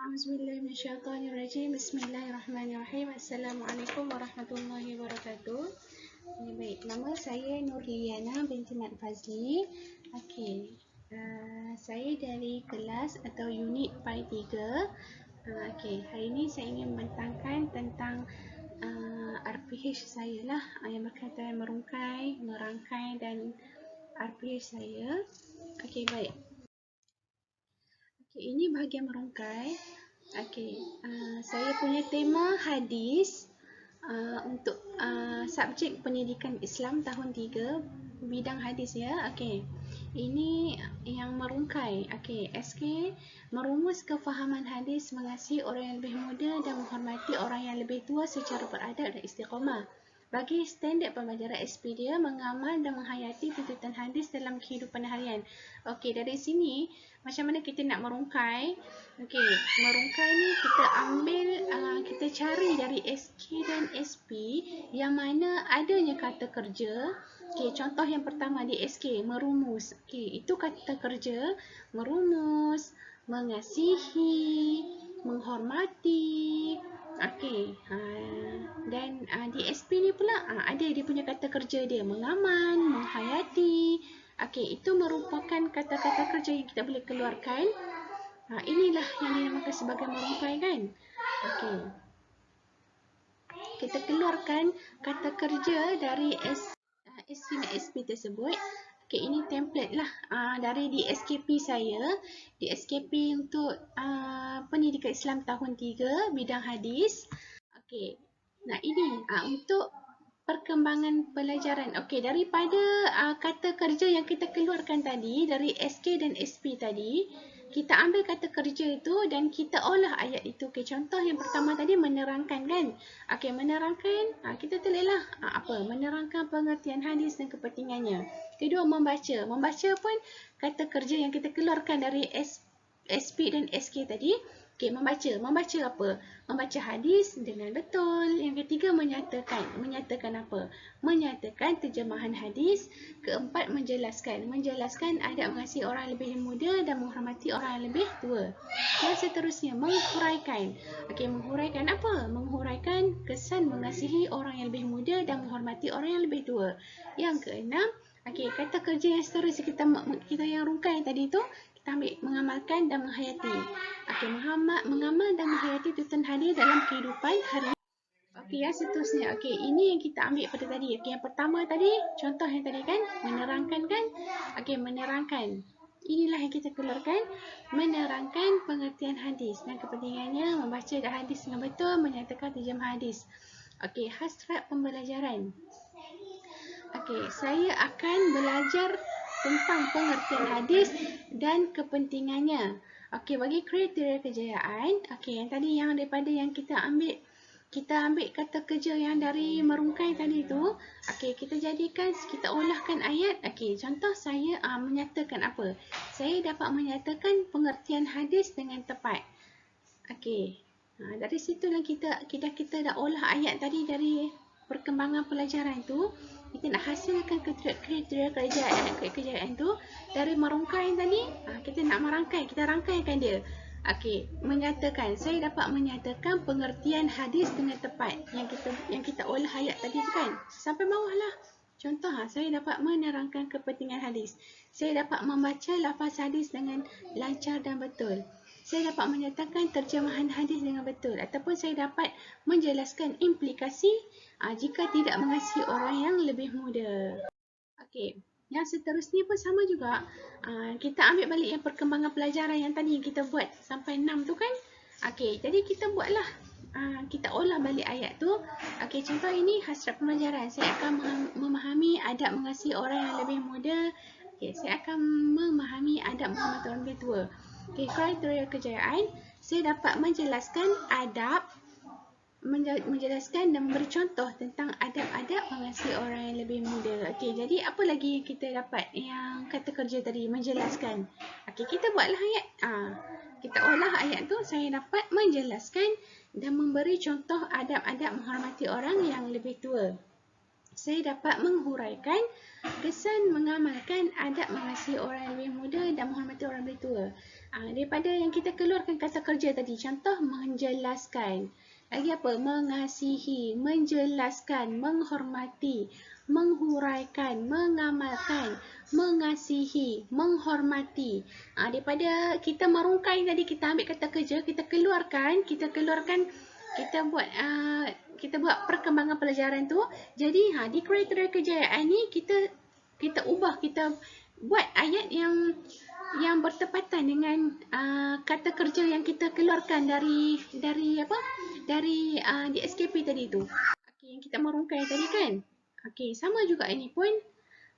A'udzubillahiminasyaitonirrajim. Bismillahirrahmanirrahim. Assalamualaikum warahmatullahi wabarakatuh. Baik, nama saya Nurliana binti Mat Fazli. Okey. Saya dari kelas atau unit Pi 3. Okey, hari ini saya ingin membentangkan tentang RPH saya lah, yang berkaitan merungkai, merangkai dan RPH saya. Okey, baik. Okay, ini bahagian merungkai. Okay, saya punya tema hadis untuk subjek pendidikan Islam tahun 3, bidang hadis ya. Okay, ini yang merungkai. Okay, SK, merumus kefahaman hadis, mengasihi orang yang lebih muda dan menghormati orang yang lebih tua secara beradab dan istiqamah. Bagi standard pembelajaran SP dia, mengamal dan menghayati tuntutan hadis dalam kehidupan harian. Okey, dari sini macam mana kita nak merungkai? Okey, merungkai ni kita ambil, kita cari dari SK dan SP yang mana adanya kata kerja. Okey, contoh yang pertama di SK, merumus. Okey, itu kata kerja, merumus, mengasihi, menghormati. Okey, dan di SP ni pula ada dia punya kata kerja dia, mengaman, menghayati. Okey, itu merupakan kata-kata kerja yang kita boleh keluarkan. Inilah yang dinamakan sebagai merungkai kan. Okey, kita keluarkan kata kerja dari SC dan SP tersebut. Okey, ini template lah dari di SKP saya. Di SKP untuk pendidikan Islam tahun 3, bidang hadis. Okey, nah ini untuk perkembangan pelajaran. Okey, daripada kata kerja yang kita keluarkan tadi, dari SK dan SP tadi, kita ambil kata kerja itu dan kita olah ayat itu. Okey, contoh yang pertama tadi menerangkan kan. Okey, menerangkan, kita tulislah menerangkan pengertian hadis dan kepentingannya. Kedua, membaca. Membaca pun kata kerja yang kita keluarkan dari SP dan SK tadi. Okey, membaca. Membaca apa? Membaca hadis dengan betul. Yang ketiga, menyatakan. Menyatakan apa? Menyatakan terjemahan hadis. Keempat, menjelaskan. Menjelaskan adab mengasihi orang yang lebih muda dan menghormati orang yang lebih tua. Dan seterusnya, menghuraikan. Okey, menghuraikan apa? Menghuraikan kesan mengasihi orang yang lebih muda dan menghormati orang yang lebih tua. Yang keenam, okey, kata kerja yang seterusnya kita yang rungkai tadi tu, kita ambil mengamalkan dan menghayati. Okey, mengamal dan menghayati tuntutan hadis dalam kehidupan harian. Okey, yang seterusnya. Okey, ini yang kita ambil pada tadi. Okey, yang pertama tadi, contoh yang tadi kan, menerangkan kan? Okey, menerangkan. Inilah yang kita keluarkan, menerangkan pengertian hadis dan kepentingannya, membaca hadis dengan betul, menyatakan terjemah hadis. Okey, hasrat pembelajaran. Okey, saya akan belajar tentang pengertian hadis dan kepentingannya. Okey, bagi kriteria kejayaan, okey, yang tadi yang daripada yang kita ambil kata kerja yang dari merungkai tadi tu. Okey, kita jadikan, kita olahkan ayat. Okey, contoh saya menyatakan apa? Saya dapat menyatakan pengertian hadis dengan tepat. Okey, dari situlah kita dah olah ayat tadi dari perkembangan pelajaran tu. Kita nak hasilkan kriteria kejayaan tu dari merungkai tadi. Kita nak merangkai, kita rangkaikan dia. Okey, menyatakan, saya dapat menyatakan pengertian hadis dengan tepat. Yang kita olah ayat tadi tu kan. Sampai bawah lah. Contoh, saya dapat menerangkan kepentingan hadis. Saya dapat membaca lafaz hadis dengan lancar dan betul. Saya dapat menyatakan terjemahan hadis dengan betul. Ataupun saya dapat menjelaskan implikasi jika tidak mengasihi orang yang lebih muda. Okey, yang seterusnya pun sama juga. Kita ambil balik yang perkembangan pelajaran yang tadi yang kita buat sampai 6 tu kan. Okey, jadi kita buatlah. Kita olah balik ayat tu. Okey, contoh ini hasrat pembelajaran. Saya akan memahami adab mengasihi orang yang lebih muda. Okey, saya akan memahami adab menghormati orang lebih tua. Okey, kriteria kejayaan. Saya dapat menjelaskan adab, menjelaskan dan memberi contoh tentang adab-adab mengasihi orang yang lebih muda. Okey, jadi apa lagi kita dapat yang kata kerja tadi, menjelaskan. Okey, kita buatlah ayat. Kita olah ayat tu, saya dapat menjelaskan dan memberi contoh adab-adab menghormati orang yang lebih tua. saya dapat menghuraikan kesan mengamalkan adab mengasihi orang yang lebih muda dan menghormati orang lebih tua. Daripada yang kita keluarkan kata kerja tadi, contoh menjelaskan. Lagi apa? Mengasihi, menjelaskan, menghormati, menghuraikan, mengamalkan, mengasihi, menghormati. Daripada kita merungkai tadi, kita ambil kata kerja, kita keluarkan, kita buat perkembangan pelajaran tu. Jadi di kriteria kejayaan ni kita ubah, kita buat ayat yang bertepatan dengan kata kerja yang kita keluarkan dari di SKP tadi tu. Okey, yang kita merungkai tadi kan. Okey, sama juga ini pun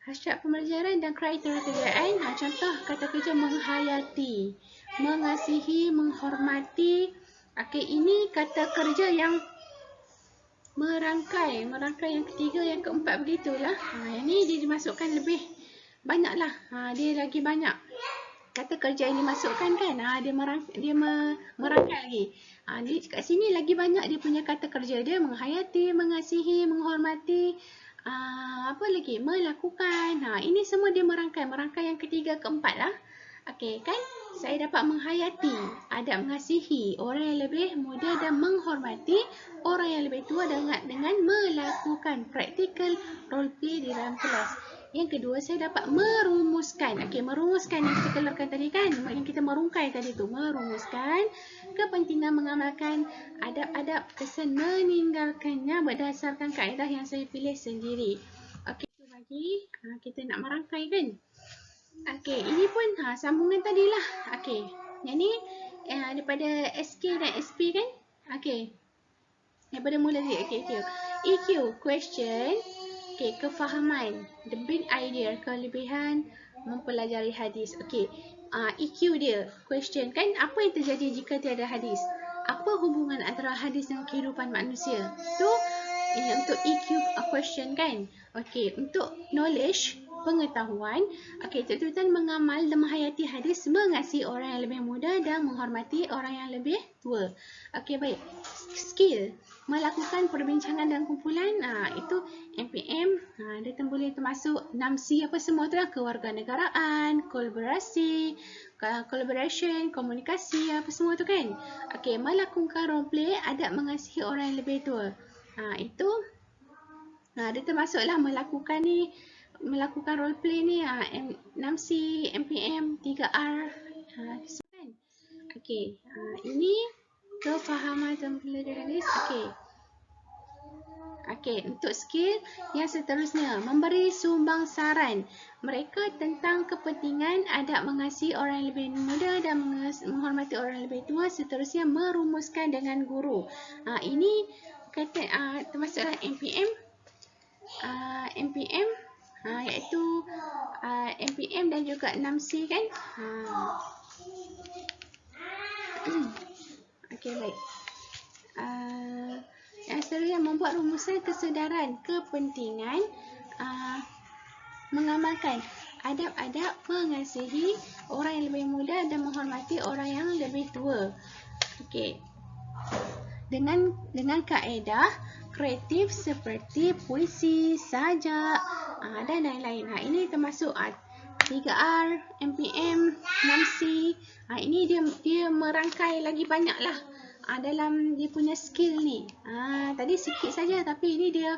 hasrat pembelajaran dan kriteria kejayaan. Contoh kata kerja menghayati, mengasihi, menghormati. Okey, ini kata kerja yang merangkai yang ketiga, yang keempat begitulah. Yang ni dia dimasukkan lebih banyaklah. Dia lagi banyak kata kerja yang dimasukkan kan. Dia merangkai lagi. Kat sini lagi banyak dia punya kata kerja dia, menghayati, mengasihi, menghormati, apa lagi? Melakukan. Ini semua dia merangkai yang ketiga, keempat lah. Okey kan? Saya dapat menghayati, adab mengasihi orang yang lebih muda dan menghormati orang yang lebih tua dengan melakukan practical role play di dalam kelas. Yang kedua, saya dapat merumuskan. Okey, merumuskan yang kita keluarkan tadi kan, yang kita merungkai tadi tu, merumuskan kepentingan mengamalkan adab-adab kesan meninggalkannya berdasarkan kaedah yang saya pilih sendiri. Okey, itu lagi kita nak merangkai kan. Okey, ini pun sambungan tadilah. Okey, yang ni daripada SK dan SP kan. Okey, daripada mula dia. Okey, EQ, question. Okey, kefahaman, the big idea, kelebihan mempelajari hadis. Okey, EQ dia, question kan, apa yang terjadi jika tiada hadis? Apa hubungan antara hadis dengan kehidupan manusia? Tu untuk EQ question kan. Okey, untuk knowledge, pengetahuan. Okey, tuntutan mengamal dan menghayati hadis, mengasihi orang yang lebih muda dan menghormati orang yang lebih tua. Okey, baik. Skill, melakukan perbincangan dan kumpulan. Itu MPM. Dia boleh termasuk 6C apa semua tu lah. Kewarganegaraan, kolaborasi, collaboration, komunikasi, apa semua tu kan. Okey, melakukan role play, adab mengasihi orang yang lebih tua. Itu dia termasuklah melakukan role play ni, 6C, MPM, 3R. Kan? Okey, ini kefahaman dan pelajaran hadis. Okey, untuk skill yang seterusnya, memberi sumbang saran mereka tentang kepentingan adab mengasihi orang yang lebih muda dan menghormati orang yang lebih tua. Seterusnya, merumuskan dengan guru. Ini termasuklah MPM. MPM iaitu MPM dan juga 6C kan. Okey, baik. Yang seterusnya, membuat rumusan kesedaran kepentingan mengamalkan adab-adab mengasihi orang yang lebih muda dan menghormati orang yang lebih tua. Okey, dengan kaedah kreatif seperti puisi, sajak dan lain-lain. Ini termasuk 3R, MPM, 6C. Ini dia merangkai lagi banyak lah dalam dia punya skill ni. Tadi sikit saja, tapi ini dia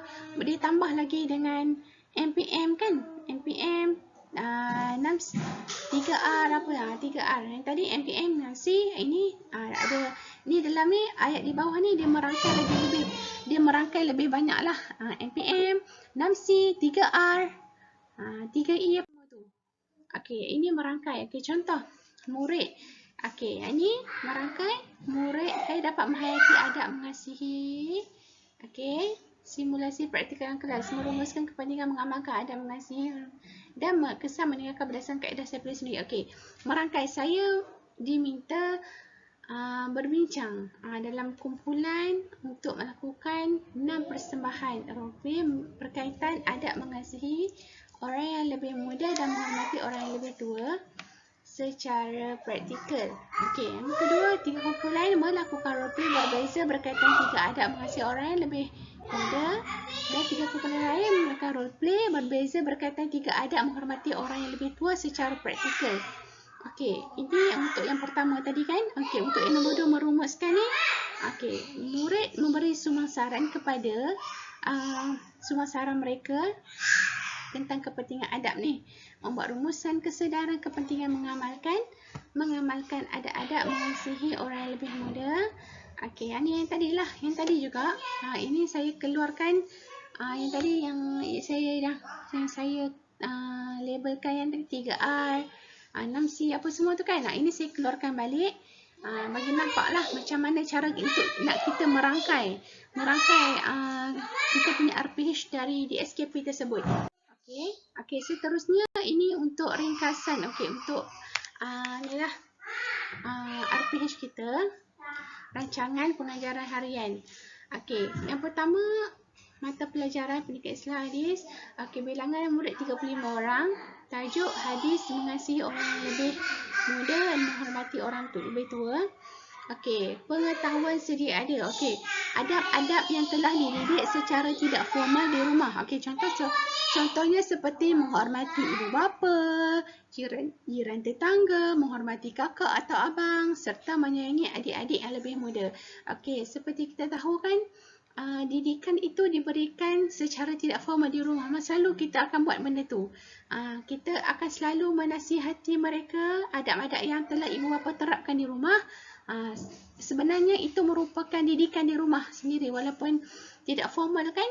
tambah lagi dengan MPM kan. MPM 3R apa ya? 3R. Yang tadi MPM, 6C. Ini ada ni dalam ni ayat di bawah ni dia merangkai lebih banyak lah. MPM, 6C, 3R, 3E apa tu. Okey, ini merangkai. Okey, contoh murid. Okey, ini merangkai murid saya dapat menghayati adab mengasihi. Okey, simulasi praktikal kelas, merumuskan kepentingan mengamalkan adab mengasihi dan kesan meninggalkan berdasarkan kaedah saya pilih sendiri. Okey, merangkai, saya diminta berbincang dalam kumpulan untuk melakukan 6 persembahan role berkaitan adab mengasihi orang yang lebih muda dan menghormati orang yang lebih tua. secara praktikal. Okey, yang kedua, 3 kumpulan melakukan roleplay berbeza berkaitan 3 adab mengasihi orang yang lebih muda, dan 3 kumpulan lain melakukan roleplay berbeza berkaitan 3 adab menghormati orang yang lebih tua secara praktikal. Okey, ini untuk yang pertama tadi kan. Okey, untuk yang nombor 2 merumuskan ni. Okey, murid memberi sumangsaran kepada sumangsaran mereka tentang kepentingan adab ni. Membuat rumusan kesedaran kepentingan mengamalkan adab-adab mengasihi orang yang lebih muda. Okey, yang ni yang tadi lah, yang tadi juga. Ini saya keluarkan yang tadi yang saya labelkan yang tadi 3R, 6C apa semua tu kan. Ini saya keluarkan balik. Bagi nampak lah macam mana cara untuk nak kita merangkai kita punya RPH dari DSKP tersebut. Okey, seterusnya ini untuk ringkasan. Okey, untuk ni lah RPH kita, rancangan pengajaran harian. Okey, yang pertama mata pelajaran pendidikan Islam hadis. Okey, bilangan murid 35 orang. Tajuk hadis mengasihi orang yang lebih muda dan menghormati orang lebih tua. Okey, pengetahuan sedia ada. Okey, adab-adab yang telah dididik secara tidak formal di rumah. Okey, contohnya seperti menghormati ibu bapa, jiran tetangga, menghormati kakak atau abang, serta menyayangi adik-adik yang lebih muda. Okey, seperti kita tahu kan, didikan itu diberikan secara tidak formal di rumah. Selalu kita akan buat benda tu. Kita akan selalu menasihati mereka adab-adab yang telah ibu bapa terapkan di rumah. Sebenarnya itu merupakan didikan di rumah sendiri walaupun tidak formal kan.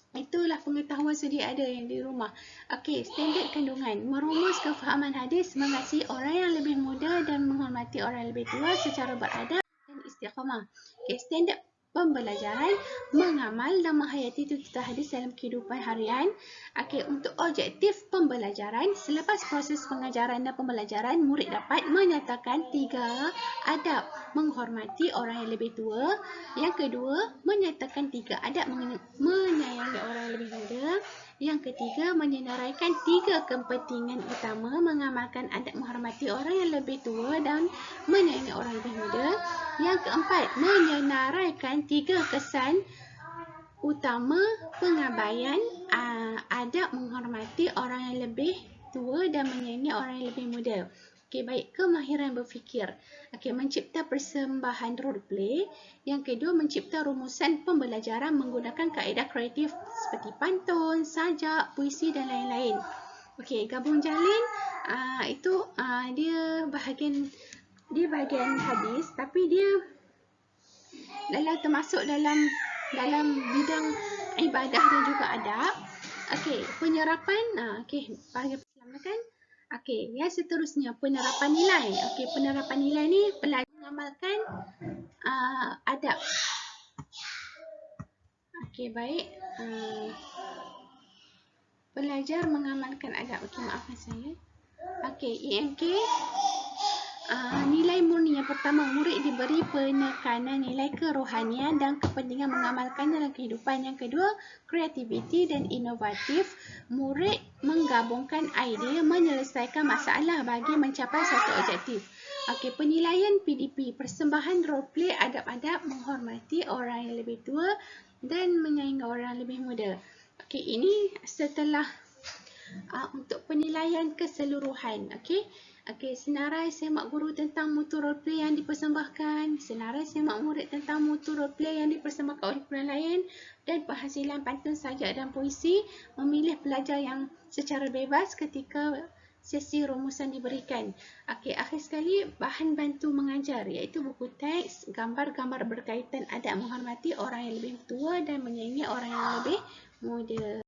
Itulah pengetahuan sedia ada yang di rumah. Okey, standard kandungan. Merumus kefahaman hadis mengasihi orang yang lebih muda dan menghormati orang yang lebih tua secara beradab dan istiqamah. Okey, standard pembelajaran, mengamal dan menghayati tuntutan hadis dalam kehidupan harian. Okey, untuk objektif pembelajaran, selepas proses pengajaran dan pembelajaran, murid dapat menyatakan 3 adab menghormati orang yang lebih tua. Yang kedua, menyatakan 3 adab menyayangi orang yang lebih muda. Yang ketiga, menyenaraikan 3 kepentingan utama mengamalkan adab menghormati orang yang lebih tua dan menyayangi orang yang lebih muda. Yang keempat, menyenaraikan 3 kesan utama pengabaian adab menghormati orang yang lebih tua dan menyayangi orang yang lebih muda. Okey, baik, kemahiran berfikir. Okey, mencipta persembahan roleplay. Yang kedua, mencipta rumusan pembelajaran menggunakan kaedah kreatif seperti pantun, sajak, puisi dan lain-lain. Okey, gabung jalin itu dia bahagian hadis, tapi dia termasuk dalam bidang ibadah dan juga adab. Okey, penyerapan bahagian keselamatan. Okey, yang seterusnya penerapan nilai. Okey, penerapan nilai ni pelajar mengamalkan adab. Okey, baik. Pelajar mengamalkan adab. Okey, maafkan saya. Okey, IMK. Nilai murni. Yang pertama, murid diberi penekanan nilai kerohanian dan kepentingan mengamalkan dalam kehidupan. Yang kedua, kreativiti dan inovatif. Murid menggabungkan idea menyelesaikan masalah bagi mencapai satu objektif. Okey, penilaian PDP, persembahan roleplay adab-adab menghormati orang yang lebih tua dan menyayangi orang yang lebih muda. Okey, ini setelah untuk penilaian keseluruhan. Okey. Okey, senarai semak guru tentang mutu roleplay yang dipersembahkan, senarai semak murid tentang mutu roleplay yang dipersembahkan oleh kumpulan lain, dan penghasilan pantun, sajak dan puisi. Memilih pelajar yang secara bebas ketika sesi rumusan diberikan. Okey, akhir sekali bahan bantu mengajar iaitu buku teks, gambar-gambar berkaitan adab menghormati orang yang lebih tua dan menyayangi orang yang lebih muda.